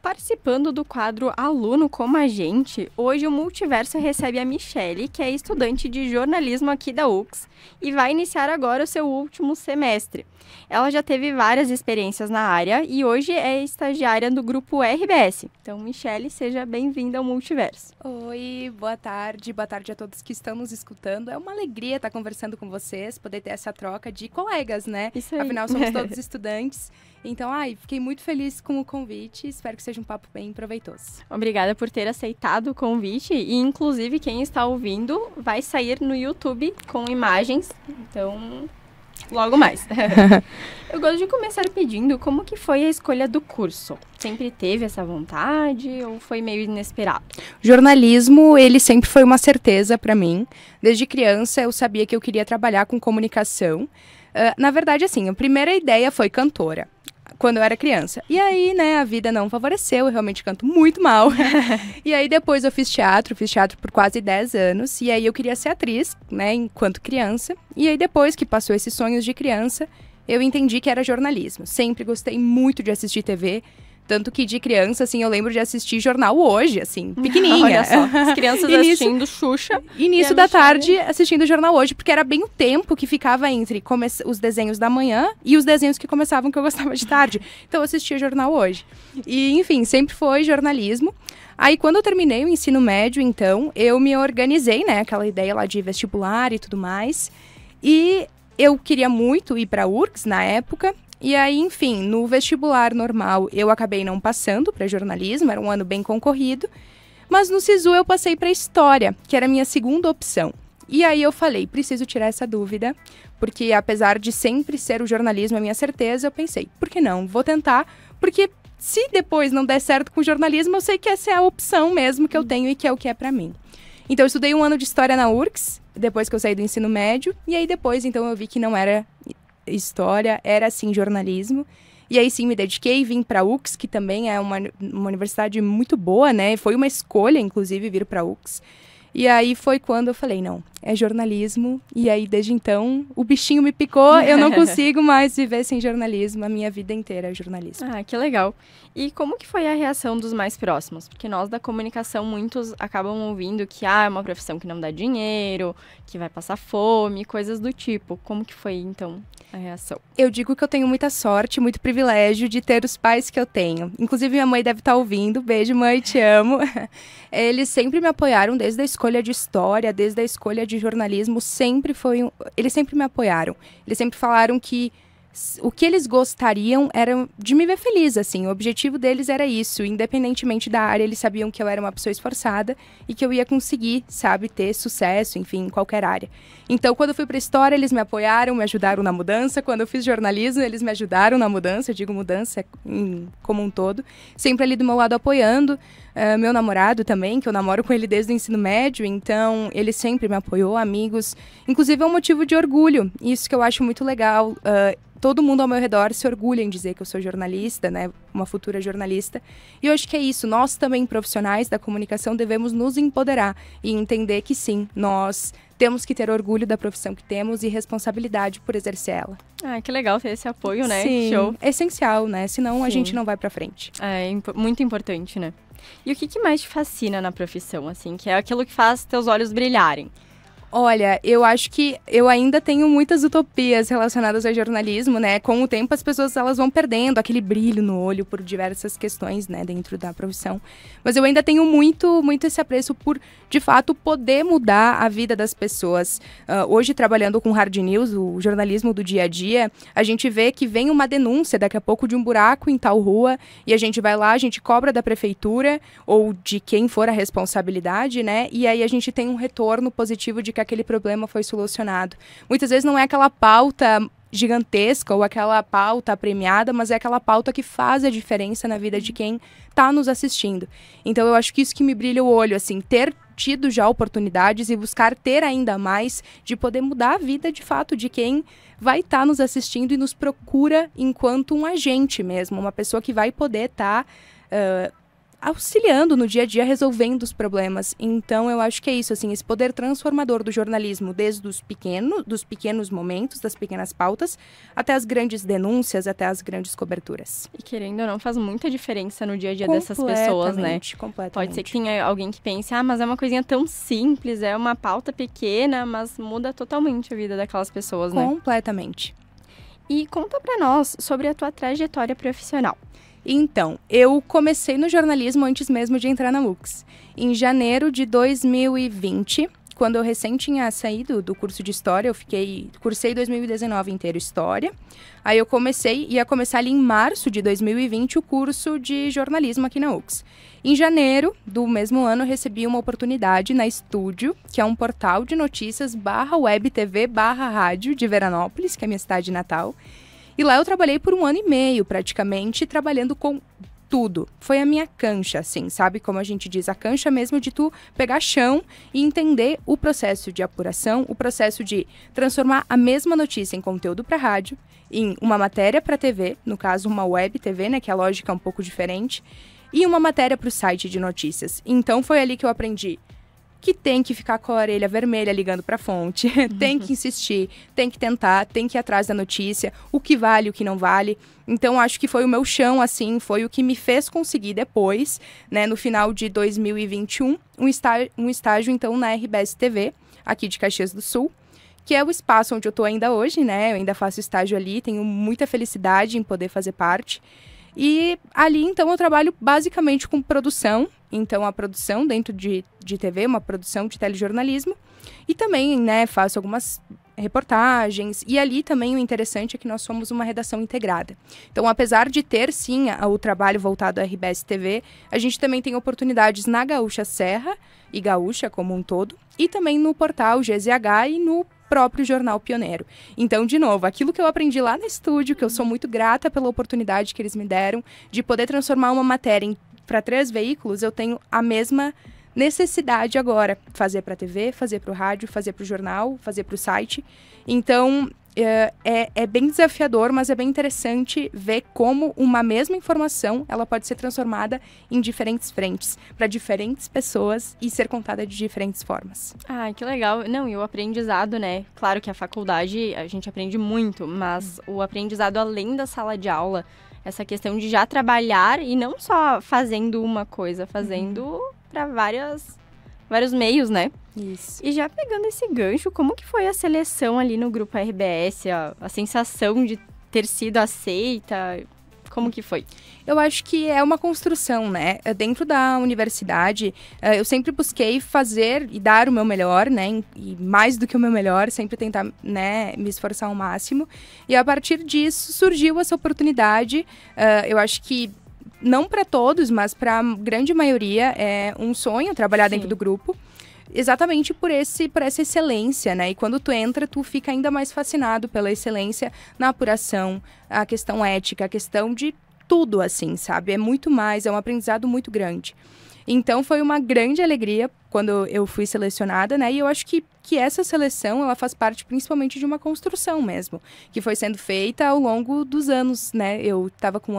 Participando do quadro Aluno como a Gente, hoje o Multiverso recebe a Michelle, que é estudante de jornalismo aqui da UX e vai iniciar agora o seu último semestre. Ela já teve várias experiências na área e hoje é estagiária do grupo RBS. Então, Michelle, seja bem-vinda ao Multiverso. Oi, boa tarde a todos que estão nos escutando. É uma alegria estar conversando com vocês, poder ter essa troca de colegas, né? Isso aí. Afinal, somos todos estudantes. Então, fiquei muito feliz com o convite. Espero que seja um papo bem proveitoso. Obrigada por ter aceitado o convite e, inclusive, quem está ouvindo vai sair no YouTube com imagens. Então, logo mais. Eu gosto de começar pedindo como que foi a escolha do curso. Sempre teve essa vontade ou foi meio inesperado? Jornalismo, ele sempre foi uma certeza para mim. Desde criança, eu sabia que eu queria trabalhar com comunicação. Na verdade, assim, a primeira ideia foi cantora, quando eu era criança. E aí, né, a vida não favoreceu, eu realmente canto muito mal. E aí depois eu fiz teatro por quase 10 anos. E aí eu queria ser atriz, né, enquanto criança. E aí depois que passou esses sonhos de criança, eu entendi que era jornalismo. Sempre gostei muito de assistir TV. Tanto que de criança, assim, eu lembro de assistir Jornal Hoje, assim, pequenininha. Olha só, as crianças assistindo Xuxa. Início da tarde assistindo Jornal Hoje, porque era bem o tempo que ficava entre os desenhos da manhã e os desenhos que começavam, que eu gostava de tarde. Então eu assistia Jornal Hoje. E, enfim, sempre foi jornalismo. Aí, quando eu terminei o ensino médio, então, eu me organizei, né, aquela ideia lá de vestibular e tudo mais. E eu queria muito ir para a URGS na época. E aí, enfim, no vestibular normal eu acabei não passando para jornalismo, era um ano bem concorrido, mas no SISU eu passei para história, que era a minha segunda opção. E aí eu falei, preciso tirar essa dúvida, porque apesar de sempre ser o jornalismo a minha certeza, eu pensei, por que não? Vou tentar, porque se depois não der certo com o jornalismo, eu sei que essa é a opção mesmo que eu tenho e que é o que é para mim. Então eu estudei um ano de história na URGS, depois que eu saí do ensino médio, e aí depois então eu vi que não era história, era sim jornalismo. E aí sim me dediquei, vim para a UX, que também é uma universidade muito boa, né? Foi uma escolha, inclusive, vir para a UX. E aí foi quando eu falei, não, é jornalismo. E aí, desde então, o bichinho me picou, eu não consigo mais viver sem jornalismo. A minha vida inteira é jornalismo. Ah, que legal. E como que foi a reação dos mais próximos? Porque nós da comunicação, muitos acabam ouvindo que é uma profissão que não dá dinheiro, que vai passar fome, coisas do tipo. Como que foi, então, a reação? Eu digo que eu tenho muita sorte, muito privilégio de ter os pais que eu tenho. Inclusive, minha mãe deve estar ouvindo. Beijo, mãe, te amo. Eles sempre me apoiaram desde a escolha de história, desde a escolha de jornalismo. Eles sempre me apoiaram. Eles sempre falaram que o que eles gostariam era de me ver feliz, assim. O objetivo deles era isso. Independentemente da área, eles sabiam que eu era uma pessoa esforçada e que eu ia conseguir, sabe, ter sucesso, enfim, em qualquer área. Então, quando eu fui para história, eles me apoiaram, me ajudaram na mudança. Quando eu fiz jornalismo, eles me ajudaram na mudança. Eu digo mudança como um todo. Sempre ali do meu lado apoiando. Meu namorado também, que eu namoro com ele desde o ensino médio. Então, ele sempre me apoiou, amigos. Inclusive, é um motivo de orgulho. Isso que eu acho muito legal. Todo mundo ao meu redor se orgulha em dizer que eu sou jornalista, né? Uma futura jornalista. E eu acho que é isso. Nós também, profissionais da comunicação, devemos nos empoderar e entender que sim, nós temos que ter orgulho da profissão que temos e responsabilidade por exercer ela. Ah, que legal ter esse apoio, né? Sim, show. É essencial, né? Senão Sim. A gente não vai pra frente. É muito importante, né? E o que mais te fascina na profissão, assim? Que é aquilo que faz teus olhos brilharem? Olha, eu acho que eu ainda tenho muitas utopias relacionadas ao jornalismo, né? Com o tempo as pessoas elas vão perdendo aquele brilho no olho por diversas questões, né, dentro da profissão. Mas eu ainda tenho muito esse apreço por, de fato, poder mudar a vida das pessoas. Hoje, trabalhando com hard news, o jornalismo do dia a dia, a gente vê que vem uma denúncia daqui a pouco de um buraco em tal rua e a gente vai lá, a gente cobra da prefeitura ou de quem for a responsabilidade, né? E aí a gente tem um retorno positivo de que aquele problema foi solucionado. Muitas vezes não é aquela pauta gigantesca ou aquela pauta premiada, mas é aquela pauta que faz a diferença na vida de quem está nos assistindo. Então eu acho que isso que me brilha o olho, assim, ter tido já oportunidades e buscar ter ainda mais de poder mudar a vida de fato de quem vai estar nos assistindo e nos procura enquanto um agente mesmo, uma pessoa que vai poder estar auxiliando no dia a dia, resolvendo os problemas. Então, eu acho que é isso, assim, esse poder transformador do jornalismo, desde dos pequenos momentos, das pequenas pautas, até as grandes denúncias, até as grandes coberturas. E querendo ou não, faz muita diferença no dia a dia dessas pessoas, né? Completamente. Pode ser que tenha alguém que pense, mas é uma coisinha tão simples, é uma pauta pequena, mas muda totalmente a vida daquelas pessoas, né? Completamente. E conta pra nós sobre a tua trajetória profissional. Então, eu comecei no jornalismo antes mesmo de entrar na UX. Em janeiro de 2020, quando eu recém tinha saído do curso de História, cursei 2019 inteiro História. Aí eu ia começar ali em março de 2020 o curso de jornalismo aqui na UX. Em janeiro do mesmo ano, eu recebi uma oportunidade na Estúdio, que é um portal de notícias /web TV /rádio de Veranópolis, que é a minha cidade natal. E lá eu trabalhei por 1 ano e meio, praticamente, trabalhando com tudo. Foi a minha cancha, assim, sabe? Como a gente diz, a cancha mesmo de tu pegar chão e entender o processo de apuração, o processo de transformar a mesma notícia em conteúdo para rádio, em uma matéria para TV, no caso uma web TV, né, que a lógica é um pouco diferente, e uma matéria para o site de notícias. Então foi ali que eu aprendi que tem que ficar com a orelha vermelha ligando para a fonte, tem que insistir, tem que tentar, tem que ir atrás da notícia, o que vale, o que não vale. Então, acho que foi o meu chão, assim, foi o que me fez conseguir depois, né, no final de 2021, um estágio, então, na RBS TV, aqui de Caxias do Sul, que é o espaço onde eu tô ainda hoje, né, eu ainda faço estágio ali, tenho muita felicidade em poder fazer parte. E ali, então, eu trabalho basicamente com produção. Então, a produção dentro de TV, uma produção de telejornalismo. E também, né, faço algumas reportagens. E ali também o interessante é que nós somos uma redação integrada. Então, apesar de ter, sim, o trabalho voltado à RBS TV, a gente também tem oportunidades na Gaúcha Serra e Gaúcha como um todo. E também no portal GZH e no próprio Jornal Pioneiro. Então, de novo, aquilo que eu aprendi lá no estúdio, que eu sou muito grata pela oportunidade que eles me deram, de poder transformar uma matéria para 3 veículos, eu tenho a mesma necessidade agora. Fazer para a TV, fazer para o rádio, fazer para o jornal, fazer para o site. Então, é bem desafiador, mas é bem interessante ver como uma mesma informação ela pode ser transformada em diferentes frentes, para diferentes pessoas e ser contada de diferentes formas. Ah, que legal. Não, e o aprendizado, né? Claro que a faculdade a gente aprende muito, mas o aprendizado além da sala de aula, essa questão de já trabalhar e não só fazendo uma coisa, fazendo para vários meios, né? Isso. E já pegando esse gancho, como que foi a seleção ali no grupo RBS? A sensação de ter sido aceita? Como que foi? Eu acho que é uma construção, né? Dentro da universidade, eu sempre busquei fazer e dar o meu melhor, né? E mais do que o meu melhor, sempre tentar, né, me esforçar ao máximo. E a partir disso, surgiu essa oportunidade. Eu acho que não para todos, mas para a grande maioria é um sonho trabalhar dentro do grupo. Exatamente por essa excelência, né? E quando tu entra, tu fica ainda mais fascinado pela excelência na apuração, a questão ética, a questão de tudo, assim, sabe? É muito mais, é um aprendizado muito grande. Então, foi uma grande alegria quando eu fui selecionada, né? E eu acho que essa seleção, ela faz parte principalmente de uma construção mesmo, que foi sendo feita ao longo dos anos, né? Eu estava com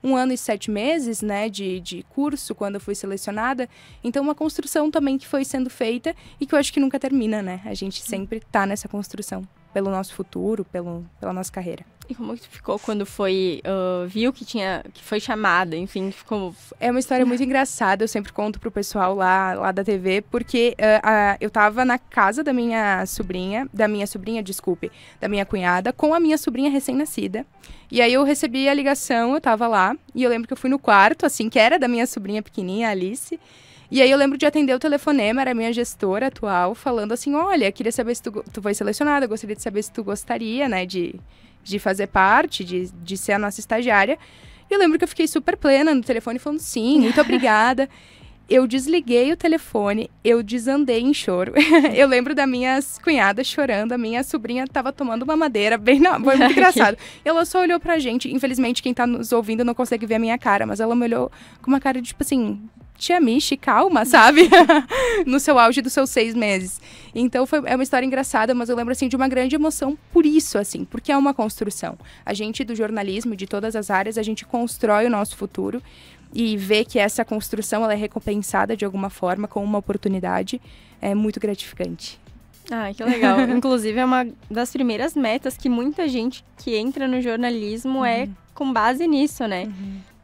um ano e 7 meses, né, de curso, quando eu fui selecionada. Então, uma construção também que foi sendo feita e que eu acho que nunca termina, né? A gente sempre tá nessa construção pelo nosso futuro, pela nossa carreira. E como que ficou quando viu que foi chamada, enfim, ficou... É uma história muito engraçada, eu sempre conto pro pessoal lá da TV, porque eu tava na casa da minha cunhada, com a minha sobrinha recém-nascida. E aí eu recebi a ligação, eu tava lá, e eu lembro que eu fui no quarto, assim, que era da minha sobrinha pequenininha, a Alice. E aí eu lembro de atender o telefonema, era a minha gestora atual, falando assim, olha, queria saber se tu foi selecionada, gostaria de saber se tu gostaria, né, de fazer parte, de ser a nossa estagiária. E eu lembro que eu fiquei super plena no telefone, falando sim, muito obrigada. Eu desliguei o telefone, eu desandei em choro. Eu lembro das minhas cunhadas chorando, a minha sobrinha estava tomando uma madeira, foi muito engraçado. Ela só olhou pra gente, infelizmente quem tá nos ouvindo não consegue ver a minha cara, mas ela me olhou com uma cara de tipo assim... Tia Michi, calma, sabe? No seu auge dos seus 6 meses. Então, é uma história engraçada, mas eu lembro, assim, de uma grande emoção por isso, assim, porque é uma construção. A gente, do jornalismo, de todas as áreas, a gente constrói o nosso futuro. e ver que essa construção ela é recompensada de alguma forma com uma oportunidade é muito gratificante. Ah, que legal. Inclusive, é uma das primeiras metas que muita gente que entra no jornalismo é com base nisso, né?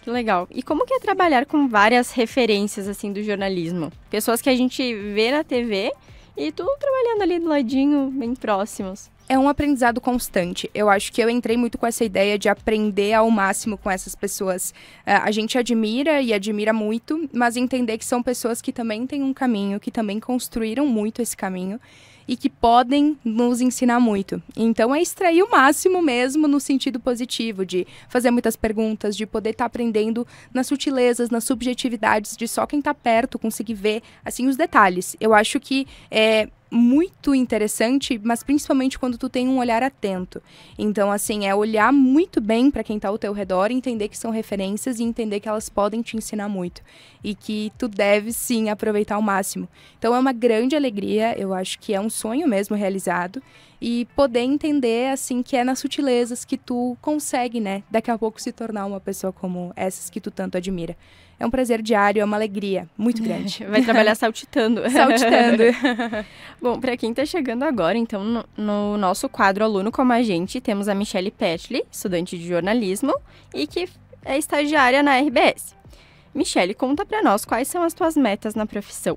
Que legal. E como que é trabalhar com várias referências, assim, do jornalismo? Pessoas que a gente vê na TV e tu trabalhando ali do ladinho, bem próximos. É um aprendizado constante. Eu acho que eu entrei muito com essa ideia de aprender ao máximo com essas pessoas. A gente admira e admira muito, mas entender que são pessoas que também têm um caminho, que também construíram muito esse caminho e que podem nos ensinar muito. Então, é extrair o máximo mesmo no sentido positivo, de fazer muitas perguntas, de poder estar aprendendo nas sutilezas, nas subjetividades, de só quem está perto conseguir ver, assim, os detalhes. Eu acho que é muito interessante, mas principalmente quando tu tem um olhar atento. Então, assim, é olhar muito bem para quem tá ao teu redor, entender que são referências e entender que elas podem te ensinar muito. E que tu deve, sim, aproveitar ao máximo. Então, é uma grande alegria, eu acho que é um sonho mesmo realizado. E poder entender, assim, que é nas sutilezas que tu consegue, né, daqui a pouco se tornar uma pessoa como essas que tu tanto admira. É um prazer diário, é uma alegria muito grande. Vai trabalhar saltitando. Saltitando. Bom, para quem está chegando agora, então, no nosso quadro Aluno Como a Gente, temos a Michelle Petley, estudante de jornalismo e que é estagiária na RBS. Michelle, conta para nós quais são as tuas metas na profissão.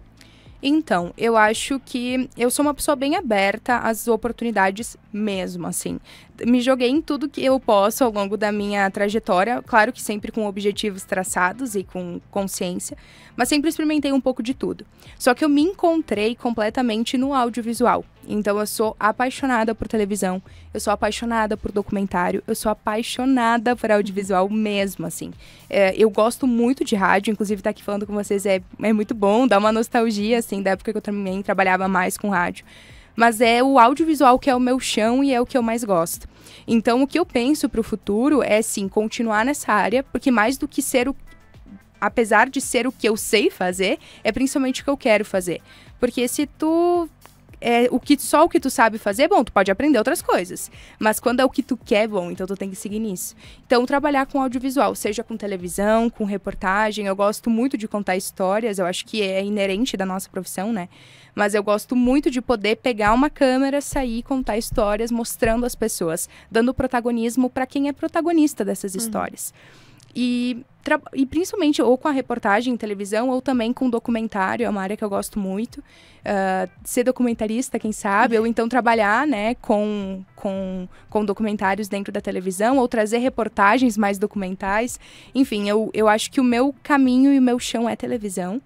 Então, eu acho que eu sou uma pessoa bem aberta às oportunidades mesmo, assim. Me joguei em tudo que eu posso ao longo da minha trajetória, claro que sempre com objetivos traçados e com consciência, mas sempre experimentei um pouco de tudo. Só que eu me encontrei completamente no audiovisual. Então, eu sou apaixonada por televisão, eu sou apaixonada por documentário, eu sou apaixonada por audiovisual mesmo, assim. Eu gosto muito de rádio, inclusive estar aqui falando com vocês é muito bom, dá uma nostalgia, assim, da época que eu também trabalhava mais com rádio. Mas é o audiovisual que é o meu chão e é o que eu mais gosto. Então, o que eu penso para o futuro é, sim, continuar nessa área, porque mais do que ser apesar de ser o que eu sei fazer, é principalmente o que eu quero fazer. Porque se tu só o que tu sabe fazer, bom, tu pode aprender outras coisas. Mas quando é o que tu quer, bom, então tu tem que seguir nisso. Então, trabalhar com audiovisual, seja com televisão, com reportagem, eu gosto muito de contar histórias, eu acho que é inerente da nossa profissão, né? Mas eu gosto muito de poder pegar uma câmera, sair e contar histórias, mostrando as pessoas, dando protagonismo para quem é protagonista dessas histórias. E principalmente ou com a reportagem em televisão ou também com documentário, é uma área que eu gosto muito. Ser documentarista, quem sabe, ou então trabalhar, né, com documentários dentro da televisão, ou trazer reportagens mais documentais. Enfim, eu acho que o meu caminho e o meu chão é televisão.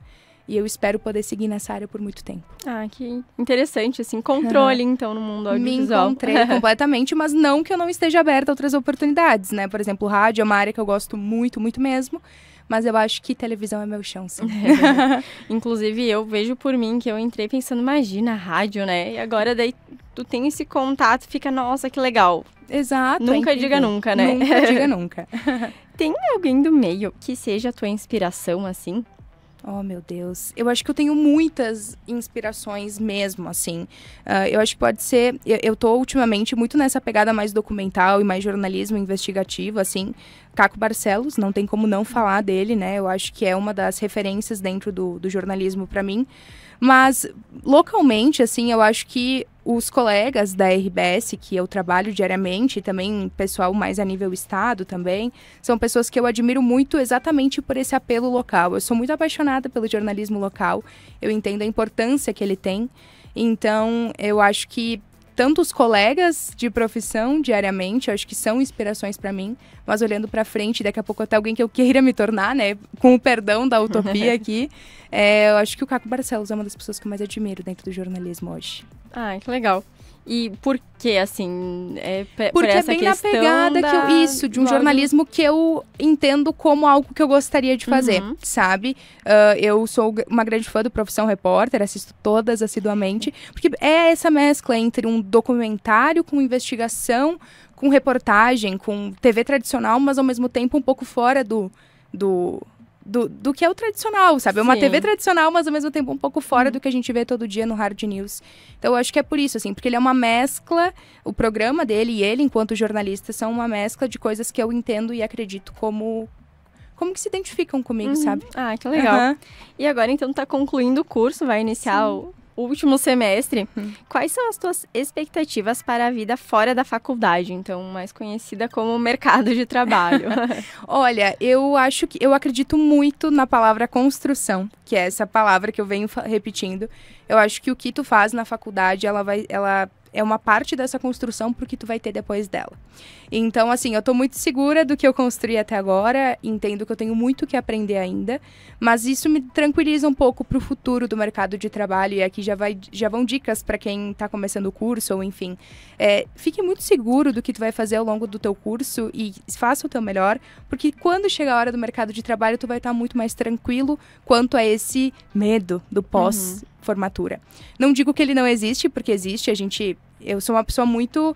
E eu espero poder seguir nessa área por muito tempo. Ah, que interessante, assim, controle, então, no mundo audiovisual. Me encontrei completamente, mas não que eu não esteja aberta a outras oportunidades, né? Por exemplo, rádio é uma área que eu gosto muito, muito mesmo, mas eu acho que televisão é meu chão, sim. Inclusive, eu vejo por mim que eu entrei pensando, imagina, rádio, né? E agora daí tu tem esse contato, fica, nossa, que legal. Exato. Nunca diga nunca, né? Nunca diga nunca. Tem alguém do meio que seja a tua inspiração, assim? Oh, meu Deus. Eu acho que eu tenho muitas inspirações mesmo, assim. Eu acho que pode ser... Eu tô ultimamente muito nessa pegada mais documental e mais jornalismo investigativo, assim. Caco Barcelos, não tem como não falar dele, né? Eu acho que é uma das referências dentro do jornalismo para mim. Mas, localmente, assim, eu acho que os colegas da RBS, que eu trabalho diariamente, e também pessoal mais a nível estado também, são pessoas que eu admiro muito exatamente por esse apelo local. Eu sou muito apaixonada pelo jornalismo local, eu entendo a importância que ele tem. Então, eu acho que tanto os colegas de profissão diariamente, eu acho que são inspirações para mim, mas olhando para frente, daqui a pouco até alguém que eu queira me tornar, né, com o perdão da utopia aqui, eu acho que o Caco Barcelos é uma das pessoas que eu mais admiro dentro do jornalismo hoje. Ah, que legal. E por que, assim, Porque por essa é bem na pegada de um jornalismo que eu entendo como algo que eu gostaria de fazer, sabe? Eu sou uma grande fã do Profissão Repórter, assisto todas assiduamente, porque é essa mescla entre um documentário com investigação, com reportagem, com TV tradicional, mas ao mesmo tempo um pouco fora do que é o tradicional, sabe? É uma TV tradicional, mas ao mesmo tempo um pouco fora do que a gente vê todo dia no Hard News. Então eu acho que é por isso, assim, porque ele é uma mescla, o programa dele e ele, enquanto jornalista, são uma mescla de coisas que eu entendo e acredito como como que se identificam comigo, sabe? Ah, que legal. E agora, então, tá concluindo o curso, vai iniciar o último semestre. Quais são as tuas expectativas para a vida fora da faculdade? Então, mais conhecida como mercado de trabalho. Olha, eu acredito muito na palavra construção, que é essa palavra que eu venho repetindo. Eu acho que o que tu faz na faculdade, ela é uma parte dessa construção pro que tu vai ter depois dela. Então, assim, eu tô muito segura do que eu construí até agora, entendo que eu tenho muito que aprender ainda, mas isso me tranquiliza um pouco pro futuro do mercado de trabalho, e aqui já vão dicas para quem tá começando o curso, ou enfim. Fique muito seguro do que tu vai fazer ao longo do teu curso e faça o teu melhor, porque quando chegar a hora do mercado de trabalho, tu vai estar muito mais tranquilo quanto a esse medo do pós-formatura. Não digo que ele não existe, porque existe, eu sou uma pessoa muito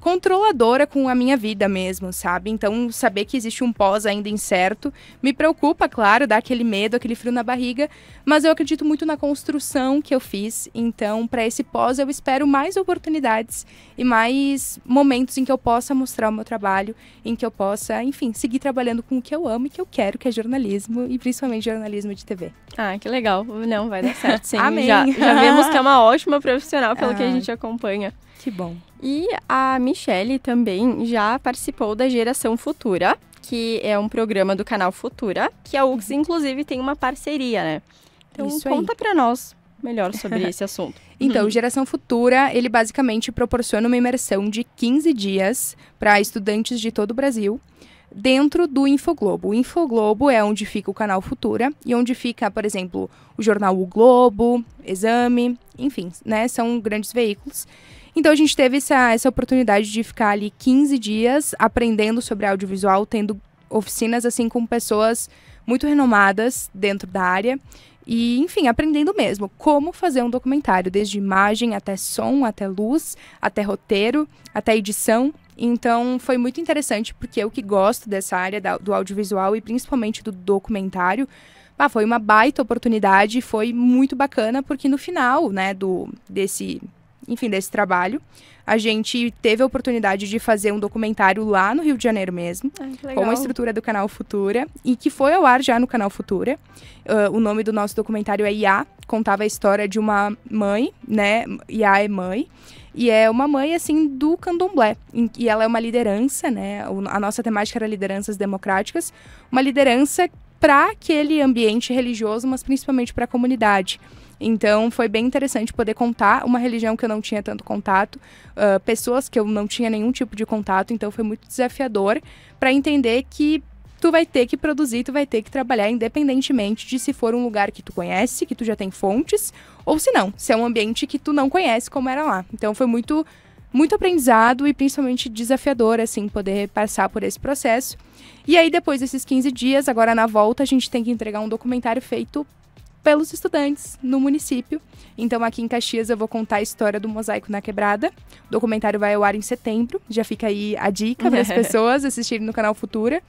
controladora com a minha vida mesmo, sabe? Então, saber que existe um pós ainda incerto me preocupa, claro, dá aquele medo, aquele frio na barriga, mas eu acredito muito na construção que eu fiz. Então, para esse pós, eu espero mais oportunidades e mais momentos em que eu possa mostrar o meu trabalho, em que eu possa, enfim, seguir trabalhando com o que eu amo e que eu quero, que é jornalismo, e principalmente jornalismo de TV. Ah, que legal. Não, vai dar certo, sim. Amém. Já vemos que é uma ótima profissional pelo que a gente acompanha. Que bom. E a Michelle também já participou da Geração Futura, que é um programa do canal Futura, que a UX, inclusive, tem uma parceria, né? Então, conta pra nós melhor sobre esse assunto. Então, Geração Futura, ele basicamente proporciona uma imersão de 15 dias para estudantes de todo o Brasil, dentro do Infoglobo. O Infoglobo é onde fica o canal Futura e onde fica, por exemplo, o jornal O Globo, Exame, enfim, né? São grandes veículos. Então, a gente teve essa oportunidade de ficar ali 15 dias aprendendo sobre audiovisual, tendo oficinas, assim, com pessoas muito renomadas dentro da área. E, enfim, aprendendo mesmo como fazer um documentário, desde imagem até som, até luz, até roteiro, até edição. Então, foi muito interessante, porque eu que gosto dessa área do audiovisual e principalmente do documentário, foi uma baita oportunidade, foi muito bacana, porque no final, né, desse trabalho, a gente teve a oportunidade de fazer um documentário lá no Rio de Janeiro mesmo, com a estrutura do canal Futura, e que foi ao ar já no canal Futura. O nome do nosso documentário é Iá, contava a história de uma mãe, né, Iá é mãe, e é uma mãe, assim, do candomblé, e ela é uma liderança, né, a nossa temática era lideranças democráticas, uma liderança para aquele ambiente religioso, mas principalmente para a comunidade. Então, foi bem interessante poder contar uma religião que eu não tinha tanto contato, pessoas que eu não tinha nenhum tipo de contato, então foi muito desafiador para entender que tu vai ter que produzir, tu vai ter que trabalhar independentemente de se for um lugar que tu conhece, que tu já tem fontes, ou se não, se é um ambiente que tu não conhece como era lá. Então, foi muito aprendizado e principalmente desafiador, assim, poder passar por esse processo. E aí, depois desses 15 dias, agora na volta, a gente tem que entregar um documentário feito pelos estudantes no município. Então, aqui em Caxias, eu vou contar a história do Mosaico na Quebrada. O documentário vai ao ar em setembro. Já fica aí a dica para as pessoas assistirem no canal Futura.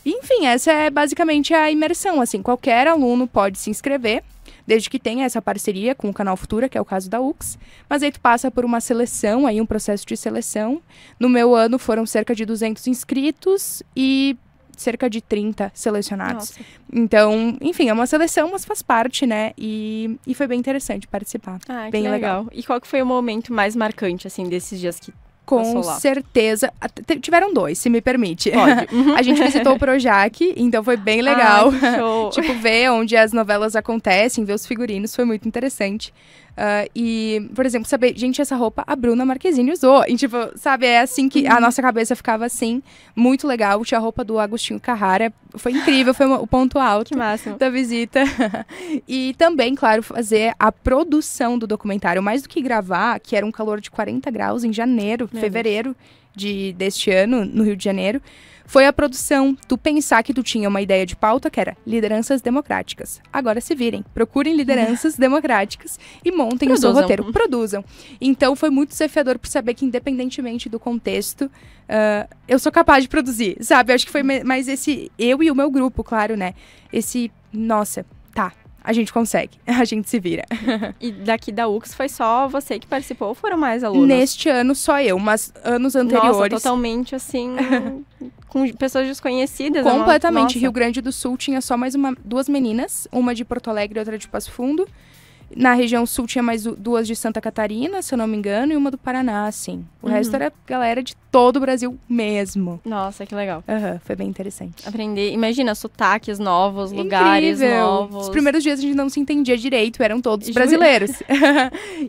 E, enfim, essa é basicamente a imersão. Assim, qualquer aluno pode se inscrever, desde que tenha essa parceria com o canal Futura, que é o caso da UX. Mas aí tu passa por uma seleção, aí um processo de seleção. No meu ano foram cerca de 200 inscritos e cerca de 30 selecionados. Nossa. Então, enfim, é uma seleção, mas faz parte, né? E foi bem interessante participar. Ah, bem que legal. E qual que foi o momento mais marcante, assim, desses dias que Com certeza. Tiveram 2, se me permite. Pode. A gente visitou o Projac, então foi bem legal. Show. Tipo, ver onde as novelas acontecem, ver os figurinos, foi muito interessante. E, por exemplo, saber, gente, essa roupa a Bruna Marquezine usou. E, tipo, sabe, é assim que a nossa cabeça ficava assim. Muito legal. Tinha a roupa do Agostinho Carrara. Foi incrível, foi o ponto alto da visita. E também, claro, fazer a produção do documentário. Mais do que gravar, que era um calor de 40 graus em janeiro, fevereiro deste ano, no Rio de Janeiro, foi a produção. Tu pensar que tu tinha uma ideia de pauta que era lideranças democráticas. Agora se virem, procurem lideranças democráticas e montem o seu roteiro. Produzam. Então foi muito desafiador por saber que, independentemente do contexto, eu sou capaz de produzir, sabe? Acho que foi mais esse, eu e o meu grupo, claro, né? Nossa, tá. a gente consegue, a gente se vira. E daqui da UX foi só você que participou ou foram mais alunos? Neste ano só eu, mas anos anteriores... Nossa, totalmente assim, com pessoas desconhecidas. Completamente. Nossa. Rio Grande do Sul tinha só mais duas meninas, uma de Porto Alegre e outra de Passo Fundo. Na região sul tinha mais duas de Santa Catarina, se eu não me engano, e uma do Paraná, assim. O resto era galera de todo o Brasil mesmo. Nossa, que legal. Foi bem interessante. Aprender, imagina, sotaques novos, lugares novos. Os primeiros dias a gente não se entendia direito, eram todos brasileiros.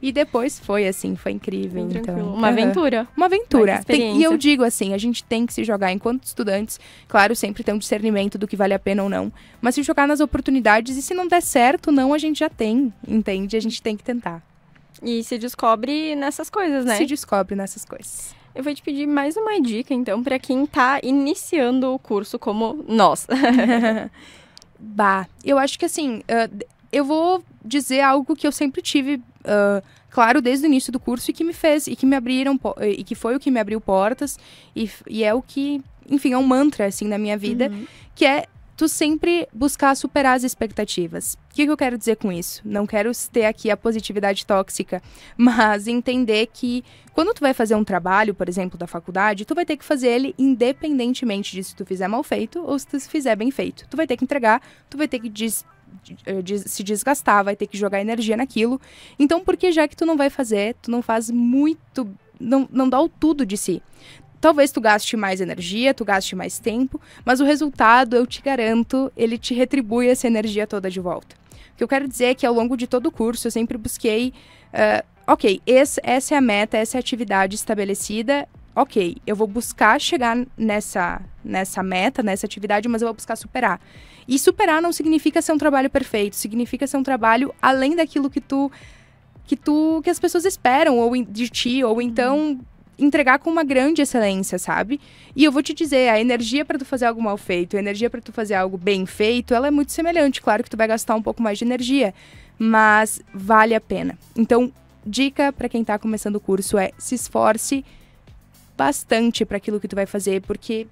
E depois foi assim, foi incrível. Então. Uma aventura. Uma aventura. E eu digo assim, a gente tem que se jogar enquanto estudantes. Claro, sempre tem um discernimento do que vale a pena ou não. Mas se jogar nas oportunidades e se não der certo, não, a gente já tem, entende? A gente tem que tentar. E se descobre nessas coisas, né? Se descobre nessas coisas. Eu vou te pedir mais uma dica, então, para quem tá iniciando o curso como nós. Eu acho que assim, eu vou dizer algo que eu sempre tive, claro, desde o início do curso e que me fez, e que me abriram, e que foi o que me abriu portas, e é o que, enfim, é um mantra, assim, na minha vida, que é tu sempre buscar superar as expectativas. O que eu quero dizer com isso? Não quero ter aqui a positividade tóxica, mas entender que quando tu vai fazer um trabalho, por exemplo, da faculdade, tu vai ter que fazer ele independentemente de se tu fizer mal feito ou se tu fizer bem feito. Tu vai ter que entregar, tu vai ter que se desgastar, vai ter que jogar energia naquilo. Então, por que já que tu não vai fazer, tu não faz muito, não dá o tudo de si? Talvez tu gaste mais energia, tu gaste mais tempo, mas o resultado, eu te garanto, ele te retribui essa energia toda de volta. O que eu quero dizer é que ao longo de todo o curso eu sempre busquei, essa é a meta, essa é a atividade estabelecida, eu vou buscar chegar nessa meta, nessa atividade, mas eu vou buscar superar. E superar não significa ser um trabalho perfeito, significa ser um trabalho além daquilo que as pessoas esperam ou de ti, ou então entregar com uma grande excelência, sabe? E eu vou te dizer, a energia para tu fazer algo mal feito, a energia para tu fazer algo bem feito, ela é muito semelhante. Claro que tu vai gastar um pouco mais de energia, mas vale a pena. Então, dica para quem tá começando o curso é: se esforce bastante para aquilo que tu vai fazer, porque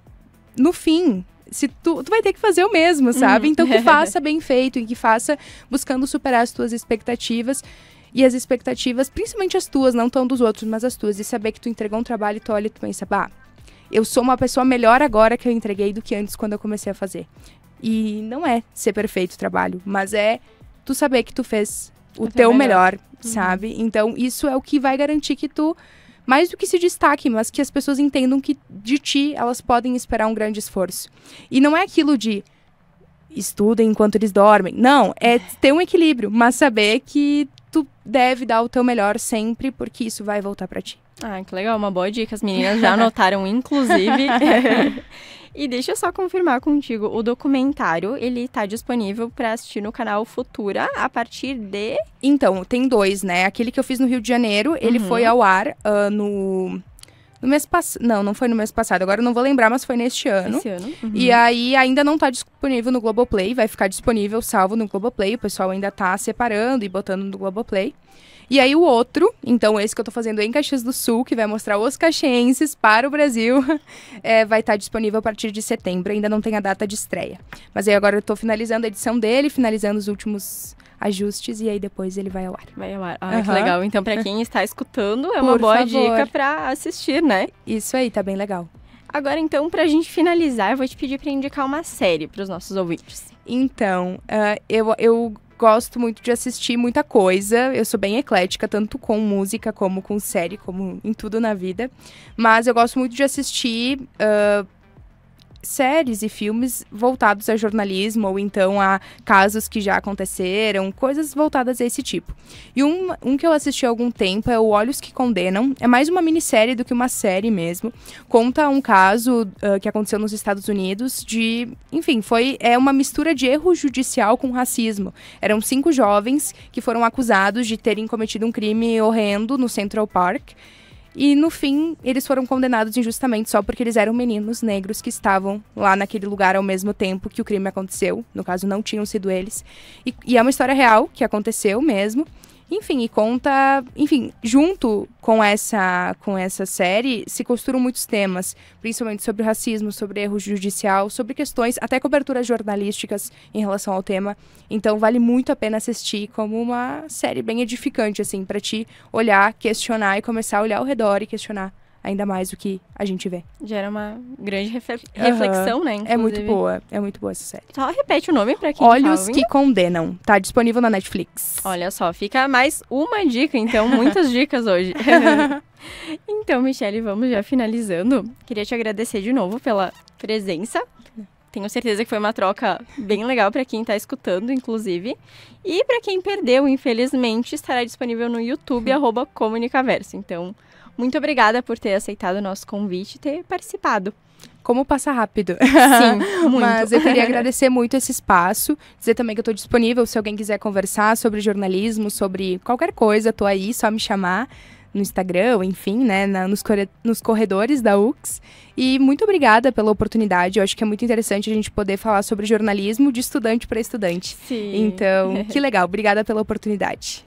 no fim, se tu vai ter que fazer o mesmo, sabe? Então, que faça bem feito e que faça buscando superar as tuas expectativas. E as expectativas, principalmente as tuas, não tão dos outros, mas as tuas. E saber que tu entregou um trabalho e tu olha e tu pensa, eu sou uma pessoa melhor agora que eu entreguei do que antes quando eu comecei a fazer. E não é ser perfeito o trabalho, mas é tu saber que tu fez o teu melhor, sabe? Então, isso é o que vai garantir que tu, mais do que se destaque, mas que as pessoas entendam que de ti elas podem esperar um grande esforço. E não é aquilo de estudem enquanto eles dormem. Não, é ter um equilíbrio, mas saber que tu deve dar o teu melhor sempre, porque isso vai voltar pra ti. Ah, que legal, uma boa dica. As meninas já anotaram, inclusive. E deixa eu só confirmar contigo, o documentário, ele tá disponível para assistir no canal Futura a partir de... Então, tem 2, né? Aquele que eu fiz no Rio de Janeiro, ele foi ao ar no mês passado. Não foi no mês passado, agora eu não vou lembrar, mas foi neste ano. Esse ano. E aí ainda não tá disponível no Globoplay, vai ficar disponível, salvo no Globoplay, o pessoal ainda tá separando e botando no Globoplay. E aí o outro, então esse que eu tô fazendo em Caxias do Sul, que vai mostrar os caxienses para o Brasil, vai estar disponível a partir de setembro, ainda não tem a data de estreia. Mas aí agora eu tô finalizando a edição dele, finalizando os últimos ajustes, e aí depois ele vai ao ar. Vai ao ar. Ah, que legal. Então, pra quem está escutando, é uma boa dica pra assistir, né? Isso aí, tá bem legal. Agora, então, pra gente finalizar, eu vou te pedir pra indicar uma série pros nossos ouvintes. Então, eu gosto muito de assistir muita coisa. Eu sou bem eclética, tanto com música, como com série, como em tudo na vida. Mas eu gosto muito de assistir séries e filmes voltados a jornalismo, ou então a casos que já aconteceram, coisas voltadas a esse tipo. E um que eu assisti há algum tempo é o Olhos que Condenam. É mais uma minissérie do que uma série mesmo. Conta um caso que aconteceu nos Estados Unidos enfim, é uma mistura de erro judicial com racismo. Eram 5 jovens que foram acusados de terem cometido um crime horrendo no Central Park. E, no fim, eles foram condenados injustamente só porque eles eram meninos negros que estavam lá naquele lugar ao mesmo tempo que o crime aconteceu. No caso, não tinham sido eles. E é uma história real, que aconteceu mesmo. Enfim, e conta... Enfim, junto com essa série, se costuram muitos temas. Principalmente sobre o racismo, sobre erro judicial, sobre questões, até coberturas jornalísticas em relação ao tema. Então, vale muito a pena assistir como uma série bem edificante, assim, pra te olhar, questionar e começar a olhar ao redor e questionar ainda mais o que a gente vê. Gera uma grande reflexão, né? Inclusive. É muito boa essa série. Só repete o nome pra quem Olhos tá que Condenam. Tá disponível na Netflix. Olha só, fica mais uma dica, então, muitas dicas hoje. Então, Michelle, vamos já finalizando. Queria te agradecer de novo pela presença. Tenho certeza que foi uma troca bem legal para quem tá escutando, inclusive. E para quem perdeu, infelizmente, estará disponível no YouTube, @Comunicaverso. Então, muito obrigada por ter aceitado o nosso convite e ter participado. Como passa rápido. Sim, muito. Mas eu queria agradecer muito esse espaço. Dizer também que eu tô disponível se alguém quiser conversar sobre jornalismo, sobre qualquer coisa. Tô aí, só me chamar no Instagram, enfim, né, nos corredores da UX. E muito obrigada pela oportunidade. Eu acho que é muito interessante a gente poder falar sobre jornalismo de estudante para estudante. Sim. Então, que legal. Obrigada pela oportunidade.